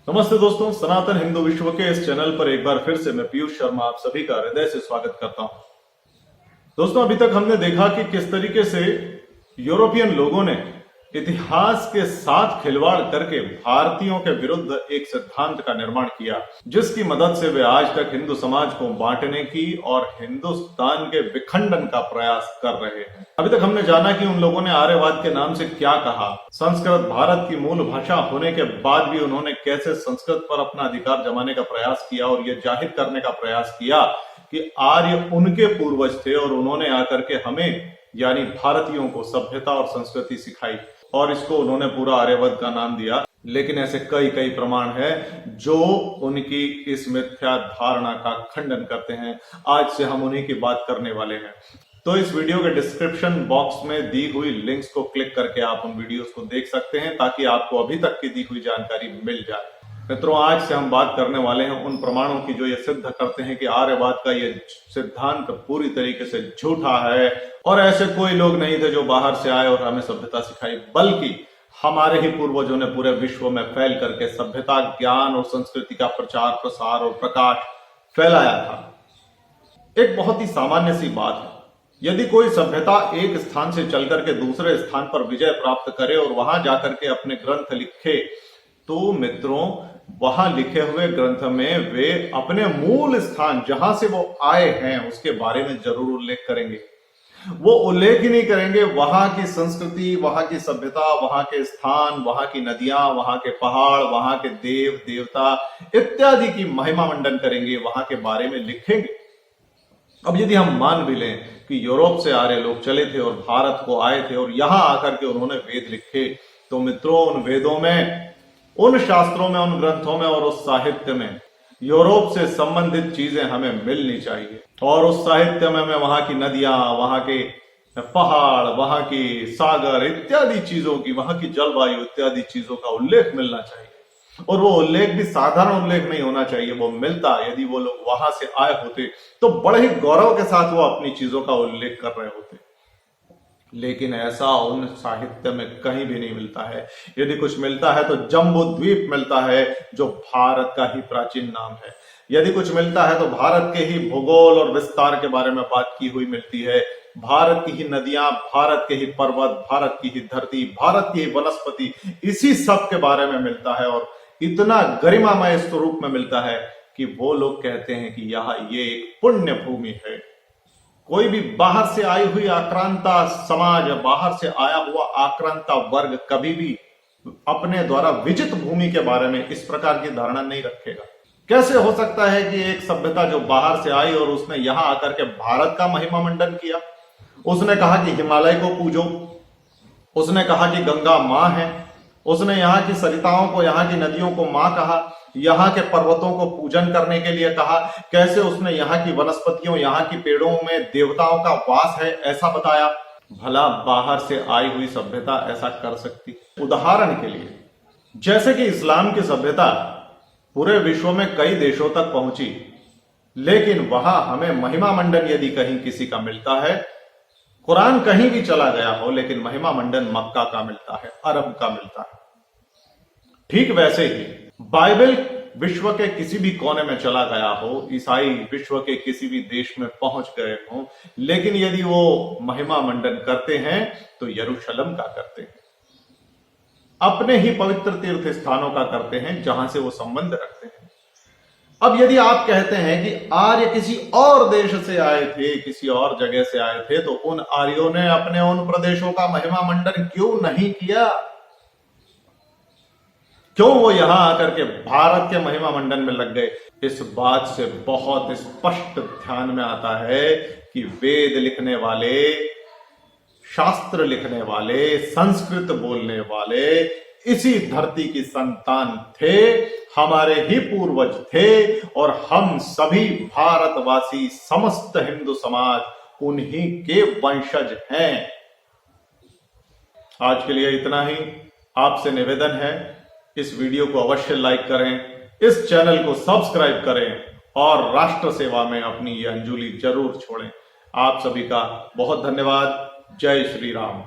नमस्ते दोस्तों, सनातन हिंदू विश्व के इस चैनल पर एक बार फिर से मैं पीयूष शर्मा आप सभी का हृदय से स्वागत करता हूं। दोस्तों, अभी तक हमने देखा कि किस तरीके से यूरोपियन लोगों ने इतिहास के साथ खिलवाड़ करके भारतीयों के विरुद्ध एक सिद्धांत का निर्माण किया, जिसकी मदद से वे आज तक हिंदू समाज को बांटने की और हिंदुस्तान के विखंडन का प्रयास कर रहे हैं। अभी तक हमने जाना कि उन लोगों ने आर्यवाद के नाम से क्या कहा, संस्कृत भारत की मूल भाषा होने के बाद भी उन्होंने कैसे संस्कृत पर अपना अधिकार जमाने का प्रयास किया और यह जाहिर करने का प्रयास किया कि आर्य उनके पूर्वज थे और उन्होंने आकर के हमें यानी भारतीयों को सभ्यता और संस्कृति सिखाई, और इसको उन्होंने पूरा आर्यवाद का नाम दिया। लेकिन ऐसे कई कई प्रमाण है जो उनकी इस मिथ्या धारणा का खंडन करते हैं। आज से हम उन्हीं की बात करने वाले हैं। तो इस वीडियो के डिस्क्रिप्शन बॉक्स में दी हुई लिंक्स को क्लिक करके आप उन वीडियोस को देख सकते हैं, ताकि आपको अभी तक की दी हुई जानकारी मिल जाए। मित्रों, आज से हम बात करने वाले हैं उन प्रमाणों की जो ये सिद्ध करते हैं कि आर्यवाद का ये सिद्धांत पूरी तरीके से झूठा है और ऐसे कोई लोग नहीं थे जो बाहर से आए और हमें सभ्यता सिखाई, बल्कि हमारे ही पूर्वजों ने पूरे विश्व में फैल करके सभ्यता, ज्ञान और संस्कृति का प्रचार, प्रसार और प्रकाश फैलाया था। एक बहुत ही सामान्य सी बात है, यदि कोई सभ्यता एक स्थान से चल करके दूसरे स्थान पर विजय प्राप्त करे और वहां जाकर के अपने ग्रंथ लिखे, तो मित्रों वहां लिखे हुए ग्रंथ में वे अपने मूल स्थान जहां से वो आए हैं उसके बारे में जरूर उल्लेख करेंगे। वो उल्लेख ही नहीं करेंगे वहां की संस्कृति, वहां की सभ्यता, वहां के स्थान, वहां की नदियां, वहां के पहाड़, वहां के देव देवता इत्यादि की महिमा मंडन करेंगे, वहां के बारे में लिखेंगे। अब यदि हम मान भी लें कि यूरोप से आर्य लोग चले थे और भारत को आए थे और यहां आकर के उन्होंने वेद लिखे, तो मित्रों उन वेदों में, उन शास्त्रों में, उन ग्रंथों में और उस साहित्य में यूरोप से संबंधित चीजें हमें मिलनी चाहिए। और उस साहित्य में हमें वहां की नदियां, वहां के पहाड़, वहां की सागर इत्यादि चीजों की, वहां की जलवायु इत्यादि चीजों का उल्लेख मिलना चाहिए। और वो उल्लेख भी साधारण उल्लेख नहीं होना चाहिए। वो मिलता, यदि वो लोग वहां से आए होते तो बड़े ही गौरव के साथ वो अपनी चीजों का उल्लेख कर रहे होते। लेकिन ऐसा उन साहित्य में कहीं भी नहीं मिलता है। यदि कुछ मिलता है तो जम्बू द्वीप मिलता है, जो भारत का ही प्राचीन नाम है। यदि कुछ मिलता है तो भारत के ही भूगोल और विस्तार के बारे में बात की हुई मिलती है। भारत की ही नदियां, भारत के ही पर्वत, भारत की ही धरती, भारत की ही वनस्पति, इसी सब के बारे में मिलता है। और इतना गरिमामय स्वरूप में मिलता है कि वो लोग कहते हैं कि ये एक पुण्य भूमि है। कोई भी बाहर से आई हुई आक्रांता समाज, बाहर से आया हुआ आक्रांता वर्ग कभी भी अपने द्वारा विजित भूमि के बारे में इस प्रकार की धारणा नहीं रखेगा। कैसे हो सकता है कि एक सभ्यता जो बाहर से आई और उसने यहां आकर के भारत का महिमा मंडन किया, उसने कहा कि हिमालय को पूजो, उसने कहा कि गंगा मां है, उसने यहाँ की सरिताओं को, यहाँ की नदियों को मां कहा, यहाँ के पर्वतों को पूजन करने के लिए कहा। कैसे उसने यहाँ की वनस्पतियों, यहाँ की पेड़ों में देवताओं का वास है ऐसा बताया। भला बाहर से आई हुई सभ्यता ऐसा कर सकती? उदाहरण के लिए, जैसे कि इस्लाम की सभ्यता पूरे विश्व में कई देशों तक पहुंची, लेकिन वहां हमें महिमा मंडन यदि कहीं किसी का मिलता है, कुरान कहीं भी चला गया हो, लेकिन महिमा मंडन मक्का का मिलता है, अरब का मिलता है। ठीक वैसे ही बाइबल विश्व के किसी भी कोने में चला गया हो, ईसाई विश्व के किसी भी देश में पहुंच गए हो, लेकिन यदि वो महिमा मंडन करते हैं तो यरूशलेम का करते हैं, अपने ही पवित्र तीर्थ स्थानों का करते हैं जहां से वो संबंध रखते हैं। अब यदि आप कहते हैं कि आर्य किसी और देश से आए थे, किसी और जगह से आए थे, तो उन आर्यों ने अपने उन प्रदेशों का महिमा मंडन क्यों नहीं किया? क्यों वो यहां आकर के भारत के महिमा मंडन में लग गए? इस बात से बहुत स्पष्ट ध्यान में आता है कि वेद लिखने वाले, शास्त्र लिखने वाले, संस्कृत बोलने वाले इसी धरती की संतान थे, हमारे ही पूर्वज थे, और हम सभी भारतवासी, समस्त हिंदू समाज उन्हीं के वंशज हैं। आज के लिए इतना ही। आपसे निवेदन है, इस वीडियो को अवश्य लाइक करें, इस चैनल को सब्सक्राइब करें और राष्ट्र सेवा में अपनी ये अंजुलि जरूर छोड़ें। आप सभी का बहुत धन्यवाद। जय श्री राम।